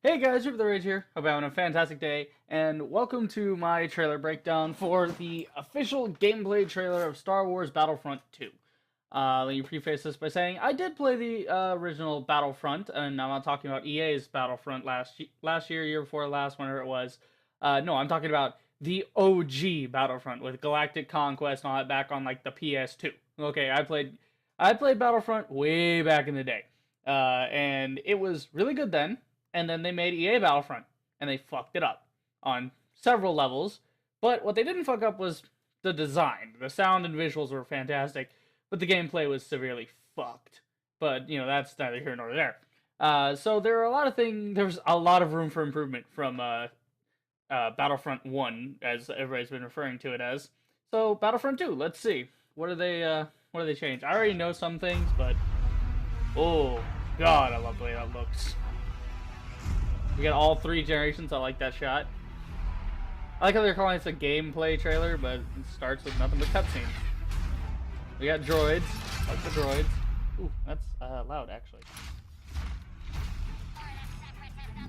Hey guys, Rip the Rage here. Hope you're having a fantastic day, and welcome to my trailer breakdown for the official gameplay trailer of Star Wars Battlefront 2. Let me preface this by saying I did play the original Battlefront, and I'm not talking about EA's Battlefront last year, year before last, whenever it was. No, I'm talking about the OG Battlefront with Galactic Conquest and all that back on like the PS2. Okay, I played Battlefront way back in the day, and it was really good then. And then they made EA Battlefront, and they fucked it up on several levels. But what they didn't fuck up was the design. The sound and visuals were fantastic, but the gameplay was severely fucked. But that's neither here nor there. So there are a lot of things. There's a lot of room for improvement from Battlefront 1, as everybody's been referring to it as. So Battlefront 2, let's see. What do they change? I already know some things, but oh god, I love the way that looks. We got all three generations. I like that shot. I like how they're calling this a gameplay trailer, but it starts with nothing but cutscenes. We got droids. I like the droids. Ooh, that's loud, actually.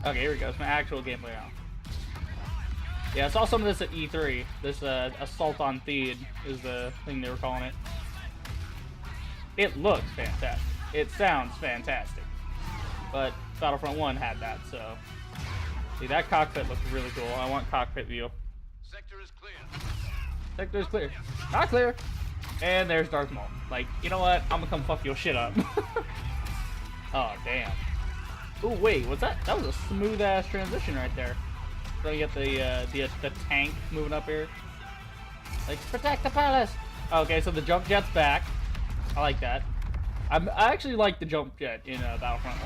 Okay, here we go. It's my actual gameplay now. Yeah, I saw some of this at E3. This Assault on Theed is the thing they were calling it. It looks fantastic. It sounds fantastic. But Battlefront 1 had that, so... See, that cockpit looks really cool. I want cockpit view. Sector is clear. Sector is clear. Not clear! And there's Darth Maul. Like, you know what? I'm gonna come fuck your shit up. Oh, damn. Ooh, wait, what's that? That was a smooth-ass transition right there. So you get the tank moving up here. Like, protect the palace! Okay, so the jump jet's back. I like that. I actually like the jump jet in Battlefront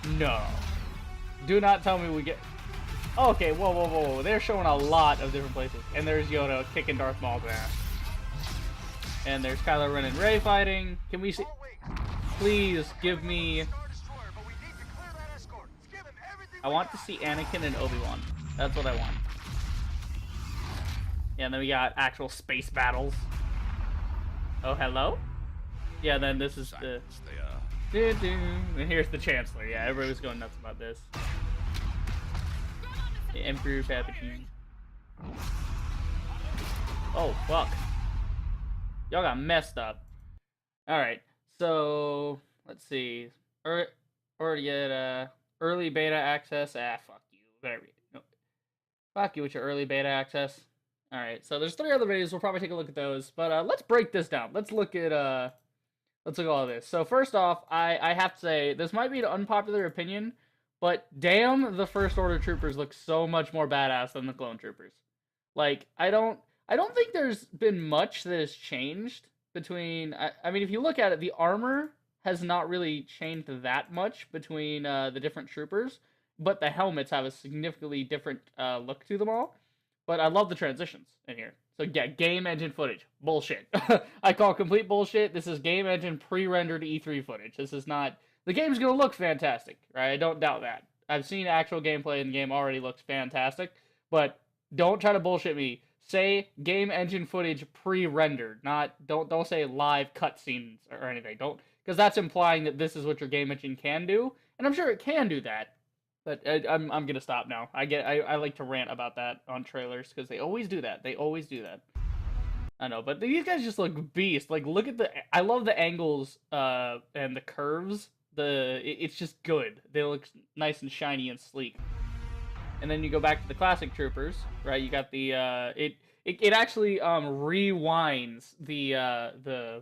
1. No. Do not tell me we get... Okay, whoa, whoa, whoa. They're showing a lot of different places. And there's Yoda kicking Darth Maul's ass. And there's Kylo Ren and Rey fighting. Can we see... Please give me... I want to see Anakin and Obi-Wan. That's what I want. Yeah, and then we got actual space battles. Oh, hello? Yeah, then this is the... And here's the Chancellor. Yeah, everybody was going nuts about this. The Emperor Palpatine. Oh, fuck. Y'all got messed up. Alright, so... Let's see. Already get early beta access. Ah, fuck you. No. Fuck you with your early beta access. Alright, so there's 3 other videos. We'll probably take a look at those. But let's break this down. Let's look at... Let's look at all this. So first off, I have to say, this might be an unpopular opinion, but damn, the First Order troopers look so much more badass than the clone troopers. Like, I don't think there's been much that has changed between... I mean, if you look at it, the armor has not really changed that much between the different troopers, but the helmets have a significantly different look to them all. But I love the transitions in here. So yeah, game engine footage. Bullshit. I call complete bullshit. This is game engine pre-rendered E3 footage. This is not... The game's gonna look fantastic, right? I don't doubt that. I've seen actual gameplay and the game already looks fantastic, but don't try to bullshit me. Say game engine footage pre-rendered, not... Don't say live cutscenes or anything. Don't... Because that's implying that this is what your game engine can do, and I'm sure it can do that. But I'm gonna stop now. I like to rant about that on trailers because they always do that. They always do that. I know, but these guys just look beast. Like, look at the... I love the angles and the curves. It's just good. They look nice and shiny and sleek. And then you go back to the classic troopers, right? You got the it actually rewinds the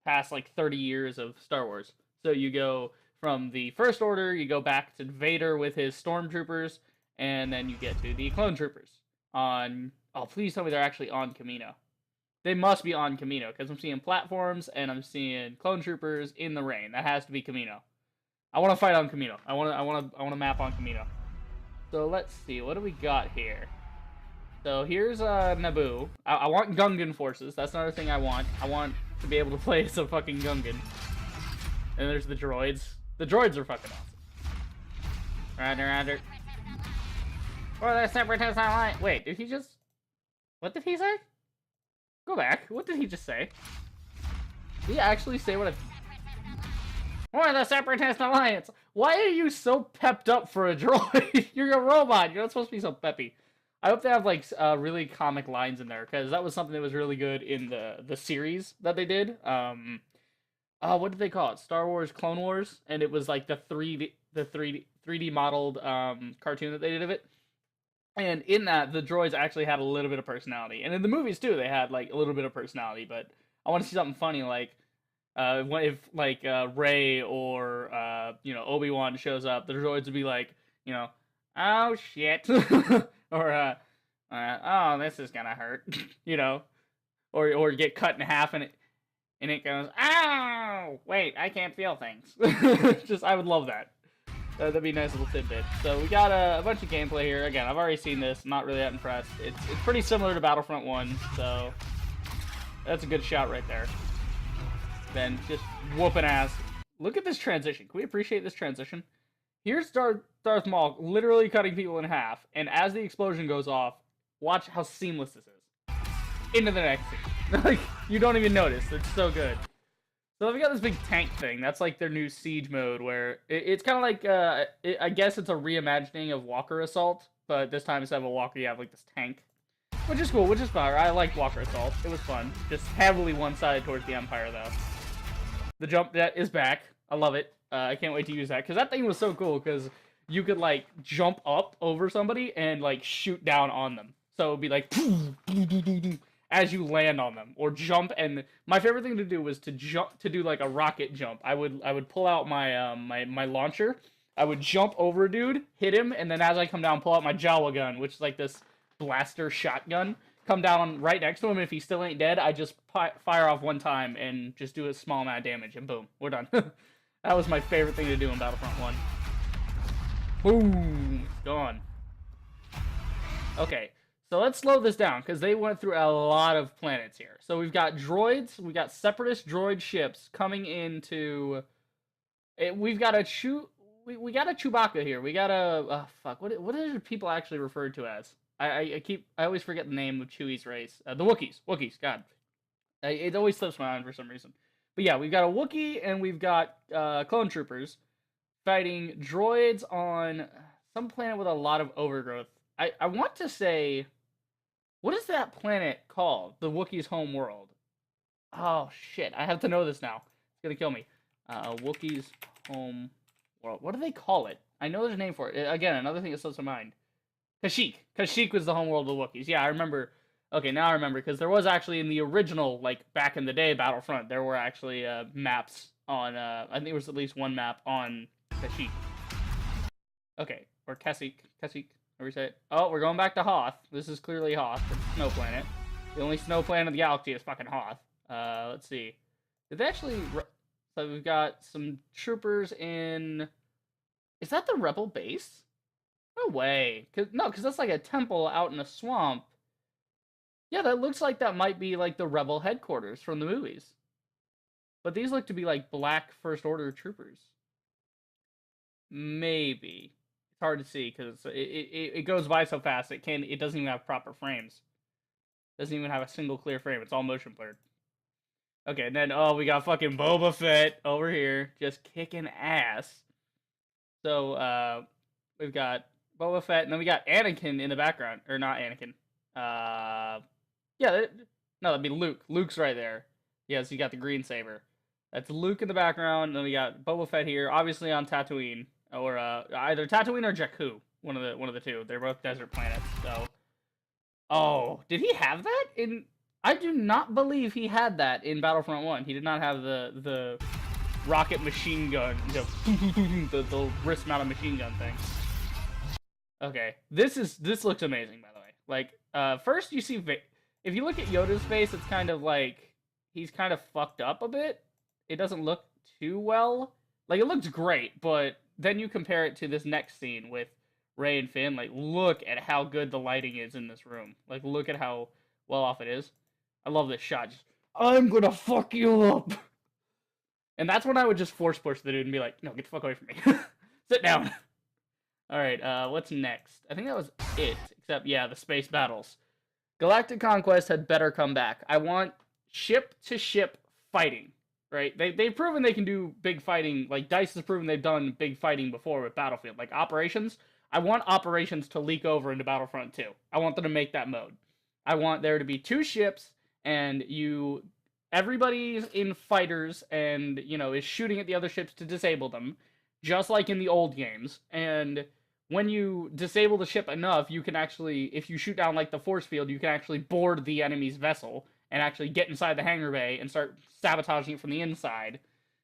past like 30 years of Star Wars. So you go from the First Order, you go back to Vader with his stormtroopers, and then you get to the clone troopers on... Oh, please tell me they're actually on Kamino. They must be on Kamino, because I'm seeing platforms, and I'm seeing clone troopers in the rain. That has to be Kamino. I want to fight on Kamino. I want to map on Kamino. So let's see, what do we got here? So here's Naboo. I want Gungan forces. That's another thing I want. I want to be able to play as a fucking Gungan. And there's the droids. The droids are fucking awesome. Roger. Or the Separatists online. Wait, did he just... What did he say? Go back. What did he just say? Did he actually say what I... Or the Separatist Alliance. Why are you so pepped up for a droid? You're a robot. You're not supposed to be so peppy. I hope they have like really comic lines in there because that was something that was really good in the series that they did. What did they call it? Star Wars Clone Wars, and it was like the 3D modeled cartoon that they did of it. And in that, the droids actually had a little bit of personality, and in the movies too, they had like a little bit of personality. But I want to see something funny, like if like Rey or Obi-Wan shows up, the droids would be like, oh shit, or oh, this is gonna hurt, or get cut in half and it goes, ow, wait, I can't feel things. Just I would love that. That'd be a nice little tidbit. So we got a bunch of gameplay here. Again, I've already seen this. Not really that impressed. It's pretty similar to Battlefront 1, so that's a good shot right there. Then just whooping ass. Look at this transition. Can we appreciate this transition? Here's Darth Maul literally cutting people in half, and as the explosion goes off, watch how seamless this is. Into the next scene. Like, you don't even notice. It's so good. So we got this big tank thing. That's like their new siege mode, where it's kind of like, I guess it's a reimagining of Walker Assault, but this time instead of a Walker, you have like this tank. Which is cool, which is fun. I like Walker Assault. It was fun. Just heavily one-sided towards the Empire, though. The jump jet is back. I love it. I can't wait to use that, because that thing was so cool, because you could, like, jump up over somebody and, like, shoot down on them. So it would be like, as you land on them, or jump, and my favorite thing to do was to jump, to do, like, a rocket jump. I would pull out my, my launcher, I would jump over a dude, hit him, and then as I come down, pull out my Jawa gun, which is, like, this blaster shotgun, come down right next to him, and if he still ain't dead, I just fire off one time and just do a small amount of damage, and boom, we're done. That was my favorite thing to do in Battlefront 1. Boom! Gone. Okay, so let's slow this down, because they went through a lot of planets here. So we've got droids, we got separatist droid ships coming into... We've got a we got a Chewbacca here. We got a... fuck, what are people actually referred to as? I always forget the name of Chewie's race. The Wookiees, God. It always slips my mind for some reason. But yeah, we've got a Wookiee, and we've got clone troopers fighting droids on some planet with a lot of overgrowth. I want to say, what is that planet called? The Wookiee's home world. Oh, shit. I have to know this now. It's going to kill me. Wookiee's home world. What do they call it? I know there's a name for it. Again, another thing that slips my mind. Kashyyyk. Kashyyyk was the home world of the Wookiees. Yeah, I remember. Okay, now I remember, because there was actually in the original, like, back in the day, Battlefront, there were actually maps on, I think there was at least one map on Kashyyyk. Okay, or Kashyyyk, however you say it. Oh, we're going back to Hoth. This is clearly Hoth. It's a snow planet. The only snow planet of the galaxy is fucking Hoth. Let's see. Did they actually... So we've got some troopers in... Is that the Rebel base? No way. Because that's like a temple out in a swamp. Yeah, that looks like that might be like the Rebel headquarters from the movies. But these look to be like black First Order troopers. Maybe. It's hard to see because it goes by so fast. It doesn't even have proper frames. It doesn't even have a single clear frame. It's all motion blurred. Okay, and then we got fucking Boba Fett over here just kicking ass. So we've got Boba Fett, and then we got Anakin in the background, or not Anakin. Yeah, no, that'd be Luke. Luke's right there. Yes, you got the green saber. That's Luke in the background. And then we got Boba Fett here, obviously on Tatooine, or either Tatooine or Jakku. One of the two. They're both desert planets. So, oh, did he have that in? I do not believe he had that in Battlefront 1. He did not have the rocket machine gun, the wrist mounted machine gun thing. Okay, this looks amazing, by the way. Like, first you see, if you look at Yoda's face, it's kind of like, he's kind of fucked up a bit. It doesn't look too well. Like, it looks great, but then you compare it to this next scene with Rey and Finn. Like, look at how good the lighting is in this room. Like, look at how well off it is. I love this shot. Just, I'm gonna fuck you up. And that's when I would just force push the dude and be like, no, get the fuck away from me. Sit down. Alright, what's next? I think that was it. Except, yeah, the space battles. Galactic Conquest had better come back. I want ship-to-ship fighting. right? They've proven they can do big fighting. Like DICE has proven they've done big fighting before with Battlefield. Like Operations, I want Operations to leak over into Battlefront 2. I want them to make that mode. I want there to be 2 ships and everybody's in fighters and is shooting at the other ships to disable them, just like in the old games. And when you disable the ship enough, you can actually, if you shoot down like the force field, you can actually board the enemy's vessel and actually get inside the hangar bay and start sabotaging it from the inside.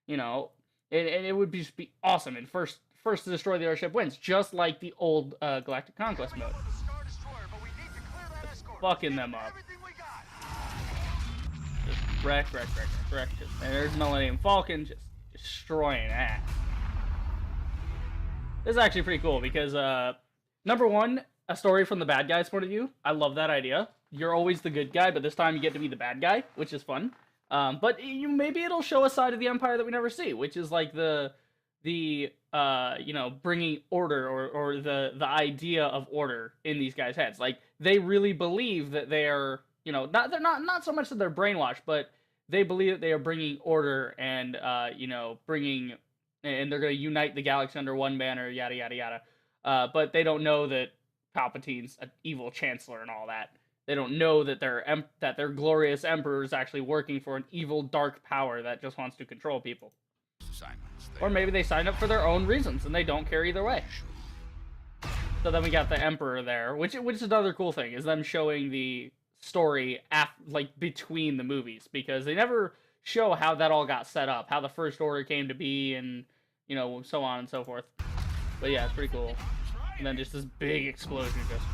It would just be awesome. And first to destroy the airship wins, just like the old Galactic Conquest mode. Just fucking them up. Just wreck. And there's Millennium Falcon just destroying ass. This is actually pretty cool because, number one, a story from the bad guy's point of view. I love that idea. You're always the good guy, but this time you get to be the bad guy, which is fun. But maybe it'll show a side of the Empire that we never see, which is like the bringing order or the idea of order in these guys' heads. Like they really believe that they are, not so much that they're brainwashed, but they believe that they are bringing order and bringing, and they're going to unite the galaxy under one banner, yada yada yada. But they don't know that Palpatine's an evil chancellor and all that. They don't know that their glorious emperor is actually working for an evil dark power that just wants to control people. Or maybe they signed up for their own reasons and they don't care either way. So then we got the emperor there, which is another cool thing, is them showing the story between the movies, because they never show how that all got set up, how the First Order came to be, and so on and so forth. But yeah, it's pretty cool. And then just this big explosion, just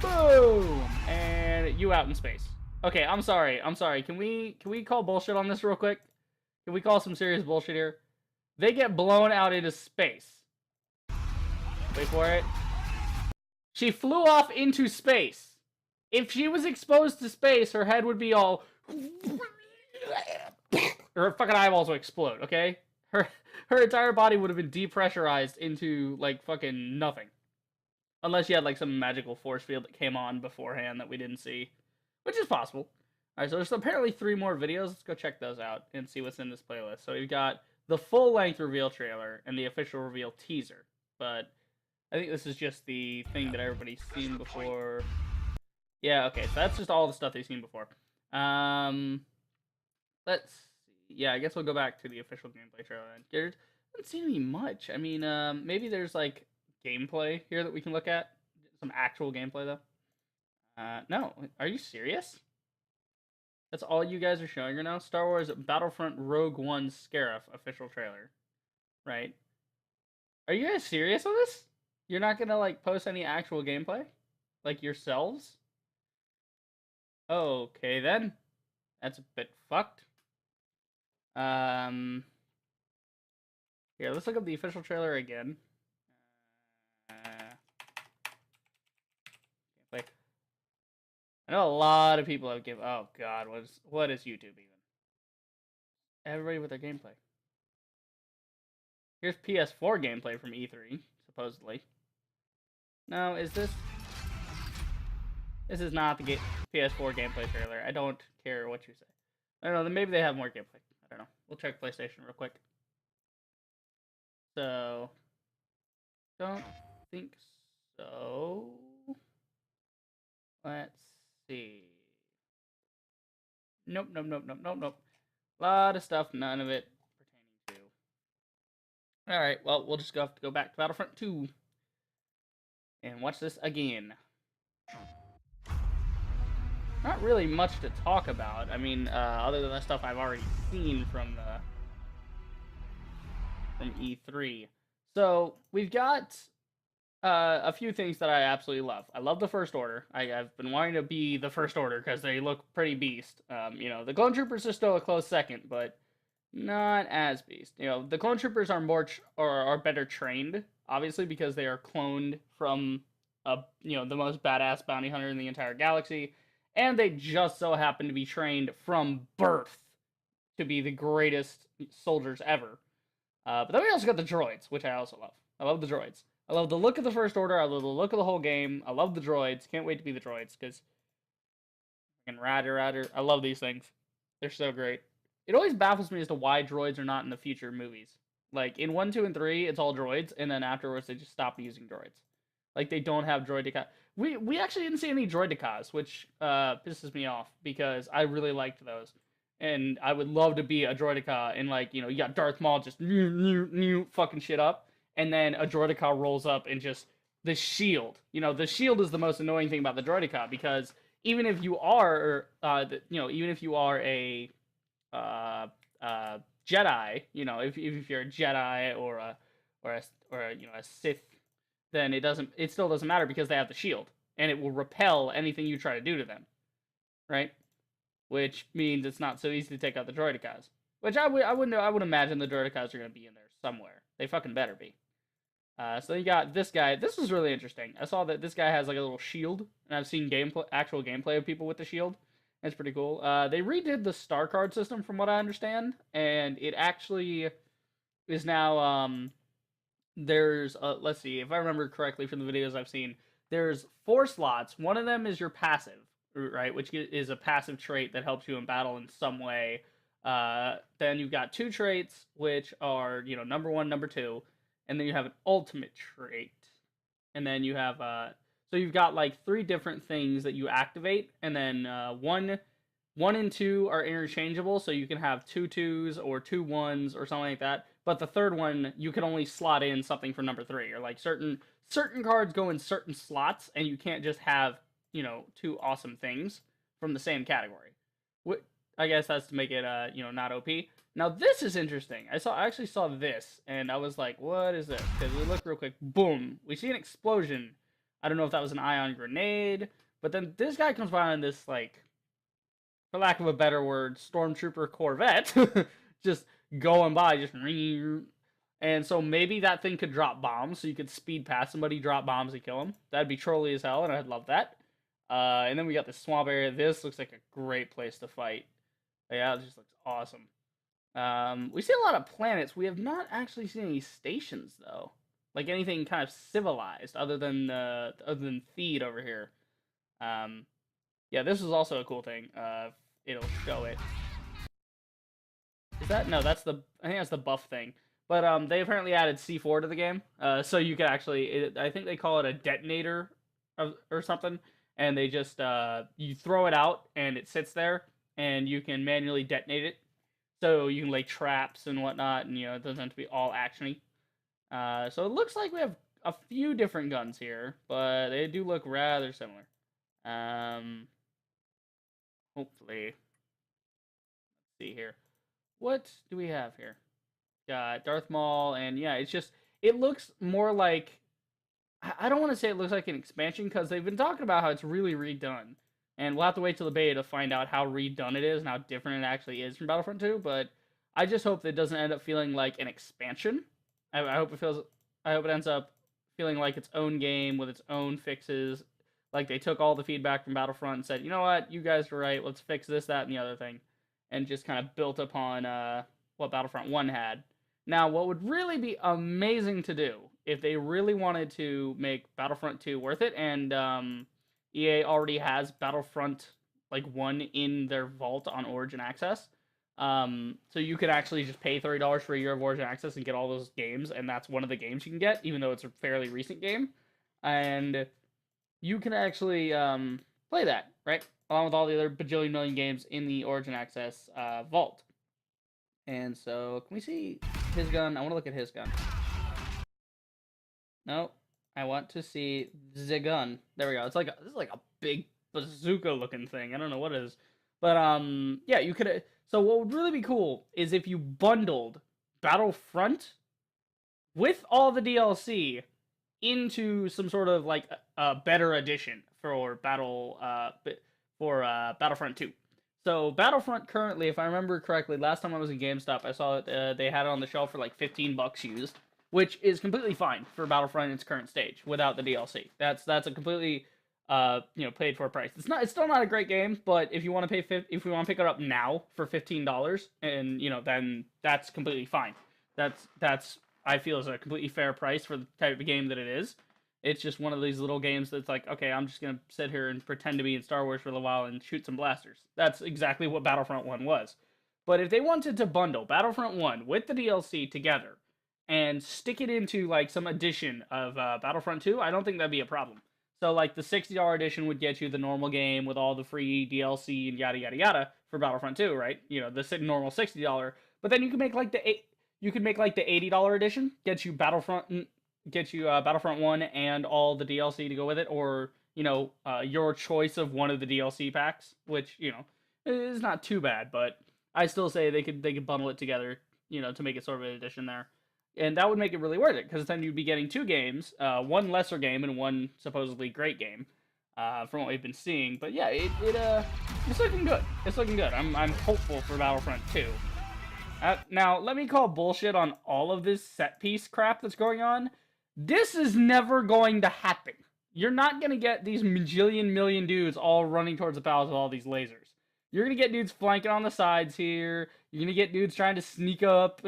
boom, and you out in space. Okay, I'm sorry. Can we call bullshit on this real quick? Can we call some serious bullshit here? They get blown out into space. Wait for it. She flew off into space. If she was exposed to space, her head would be all... her fucking eyeballs would explode, okay? Her entire body would have been depressurized into, like, fucking nothing. Unless she had, like, some magical force field that came on beforehand that we didn't see. Which is possible. Alright, so there's apparently 3 more videos. Let's go check those out and see what's in this playlist. So we've got the full-length reveal trailer and the official reveal teaser. But I think this is just the thing that everybody's seen before. Yeah, okay, so that's just all the stuff they've seen before. Let's see. Yeah, I guess we'll go back to the official gameplay trailer. There doesn't seem to be much. I mean, maybe there's, like, gameplay here that we can look at. Some actual gameplay, though. No. Are you serious? That's all you guys are showing right now? Star Wars Battlefront Rogue One Scarif official trailer. Right? Are you guys serious on this? You're not gonna, like, post any actual gameplay? Like, yourselves? Okay, then. That's a bit fucked. Here, let's look up the official trailer again. Gameplay. I know a lot of people have given... Oh, God, what is YouTube even? Everybody with their gameplay. Here's PS4 gameplay from E3, supposedly. No, is this... This is not the PS4 gameplay trailer. I don't care what you say. I don't know, then maybe they have more gameplay. I don't know. We'll check PlayStation real quick. So... Don't think so. Let's see. Nope. A lot of stuff, none of it pertaining to. Alright, well, we'll just have to go back to Battlefront 2 and watch this again. Not really much to talk about. I mean, other than the stuff I've already seen from E3. So, we've got a few things that I absolutely love. I love the First Order. I've been wanting to be the First Order because they look pretty beast. The Clone Troopers are still a close second, but not as beast. The Clone Troopers are are better trained, obviously, because they are cloned from the most badass bounty hunter in the entire galaxy, and they just so happen to be trained from birth to be the greatest soldiers ever. But then we also got the droids, which I also love. I love the droids. I love the look of the First Order. I love the look of the whole game. I love the droids. Can't wait to be the droids, because fucking Ryder. I love these things. They're so great. it always baffles me as to why droids are not in the future movies. Like in 1, 2, and 3, it's all droids, and then afterwards they just stop using droids. Like they don't have droideka. We actually didn't see any droidekas, which pisses me off because I really liked those, and I would love to be a droideka. And like you got Darth Maul just fucking shit up, and then a droideka rolls up and just the shield. The shield is the most annoying thing about the droideka because even if you are, even if you are a Jedi, if you're a Jedi or a Sith, then it still doesn't matter because they have the shield and it will repel anything you try to do to them, right? Which means it's not so easy to take out the droidekas. Which I would imagine the droidekas are going to be in there somewhere. They fucking better be. So you got this guy. This was really interesting. I saw that this guy has like a little shield, and I've seen actual gameplay of people with the shield. It's pretty cool. They redid the star card system from what I understand, and it actually is now there's let's see if I remember correctly from the videos I've seen. There's 4 slots. One of them is your passive, right, which is a passive trait that helps you in battle in some way. Then you've got 2 traits, which are number 1, number 2, and then you have an ultimate trait, and then you have so you've got like 3 different things that you activate, and then 1 and 2 are interchangeable, so you can have 2 2s or 2 1s or something like that. But the third one, you can only slot in something for number 3, or like certain cards go in certain slots, and you can't just have 2 awesome things from the same category. I guess that's to make it not OP. Now this is interesting. I actually saw this, and I was like, what is this? Because we look real quick. Boom! We see an explosion. I don't know if that was an ion grenade, but then this guy comes by on this, like, for lack of a better word, stormtrooper Corvette, just going by, just ring. And so maybe that thing could drop bombs, so you could speed past somebody, drop bombs, and kill them. That'd be trolly as hell, and I'd love that. And then we got the swamp area. This looks like a great place to fight. Yeah, it just looks awesome. We see a lot of planets. We have not actually seen any stations, though. Like anything kind of civilized, other than Theed over here. Yeah, this is also a cool thing. It'll show it. Is that no? I think that's the buff thing. But they apparently added C4 to the game, so you can actually. I think they call it a detonator, or something. And they just you throw it out, and it sits there, and you can manually detonate it. So you can lay traps and whatnot, and it doesn't have to be all actiony. So it looks like we have a few different guns here, but they do look rather similar. Hopefully, let's see here. What do we have here? Got Darth Maul, and yeah, it looks more like, I don't want to say it looks like an expansion, because they've been talking about how it's really redone. And we'll have to wait till the beta to find out how redone it is and how different it actually is from Battlefront 2, but I just hope that it doesn't end up feeling like an expansion. I hope it ends up feeling like its own game with its own fixes. Like they took all the feedback from Battlefront and said, you know what, you guys were right, let's fix this, that, and the other thing. And just kind of built upon what Battlefront 1 had. Now, what would really be amazing to do, if they really wanted to make Battlefront 2 worth it, and EA already has Battlefront 1 in their vault on Origin Access. So you could actually just pay $30 for a year of Origin Access and get all those games, and that's one of the games you can get, even though it's a fairly recent game. And you can actually play that, right? Along with all the other bajillion million games in the Origin Access vault. And so, can we see his gun? I want to look at his gun. No, I want to see the gun. There we go. This is like a big bazooka looking thing. I don't know what it is. But yeah, you could. So what would really be cool is if you bundled Battlefront with all the DLC into some sort of like a better edition for Battlefront 2. So Battlefront currently, if I remember correctly, last time I was in GameStop, I saw that they had it on the shelf for like $15 used, which is completely fine for Battlefront in its current stage without the DLC. That's a completely paid for price. It's still not a great game, but if you want to pick it up now for $15, and then that's completely fine. That's I feel is a completely fair price for the type of game that it is. It's just one of these little games that's like, okay, I'm just gonna sit here and pretend to be in Star Wars for a little while and shoot some blasters. That's exactly what Battlefront 1 was. But if they wanted to bundle Battlefront 1 with the DLC together and stick it into like some edition of Battlefront 2, I don't think that'd be a problem. So like the $60 edition would get you the normal game with all the free DLC and yada yada yada for Battlefront 2, right? You know, the normal $60. But then you could make like the $80 edition, get you Battlefront 1 and all the DLC to go with it, or your choice of one of the DLC packs, which is not too bad, but I still say they could bundle it together, to make it sort of an edition there, and that would make it really worth it because then you'd be getting two games, one lesser game and one supposedly great game, from what we've been seeing. But yeah, it's looking good. It's looking good. I'm hopeful for Battlefront 2. Now, let me call bullshit on all of this set piece crap that's going on. This is never going to happen. You're not going to get these million dudes all running towards the palace with all these lasers. You're going to get dudes flanking on the sides here. You're going to get dudes trying to sneak up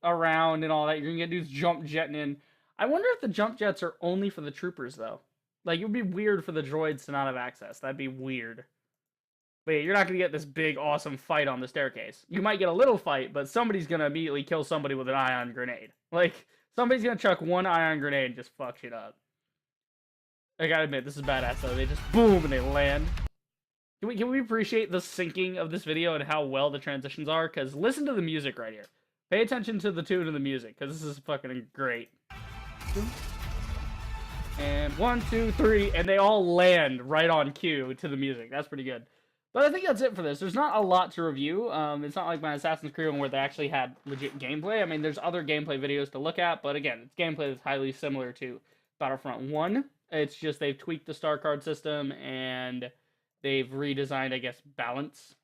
around and all that. You're going to get dudes jump jetting in. I wonder if the jump jets are only for the troopers, though. Like, it would be weird for the droids to not have access. That'd be weird. But yeah, you're not going to get this big, awesome fight on the staircase. You might get a little fight, but somebody's going to immediately kill somebody with an ion grenade. Like, somebody's going to chuck one ion grenade and just fuck shit up. I gotta admit, this is badass, though. They just boom and they land. Can we appreciate the syncing of this video and how well the transitions are? Because listen to the music right here. Pay attention to the tune of the music, because this is fucking great. And 1, 2, 3, and they all land right on cue to the music. That's pretty good. But I think that's it for this. There's not a lot to review. It's not like my Assassin's Creed one where they actually had legit gameplay. I mean, there's other gameplay videos to look at, but again, it's gameplay that's highly similar to Battlefront 1. It's just they've tweaked the star card system, and they've redesigned, I guess, balance.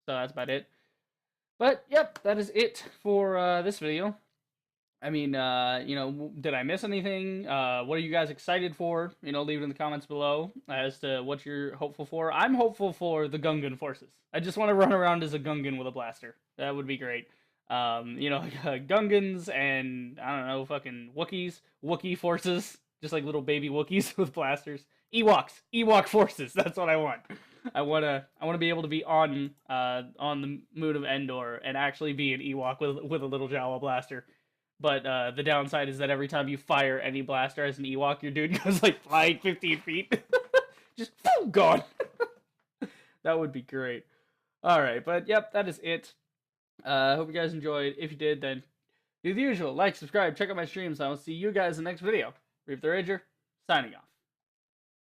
So that's about it. But, yep, that is it for this video. I mean, did I miss anything? What are you guys excited for? Leave it in the comments below as to what you're hopeful for. I'm hopeful for the Gungan forces. I just want to run around as a Gungan with a blaster. That would be great. Gungans and, I don't know, fucking Wookiees. Wookiee forces. Just like little baby Wookiees with blasters. Ewok forces. That's what I want. I wanna be able to be on the moon of Endor and actually be an Ewok with a little Jawa blaster. But the downside is that every time you fire any blaster as an Ewok, your dude goes like flying 15 feet. Just gone. That would be great. Alright, but yep, that is it. Hope you guys enjoyed. If you did, then do the usual. Like, subscribe, check out my streams. I will see you guys in the next video. Reap the Rager, signing off.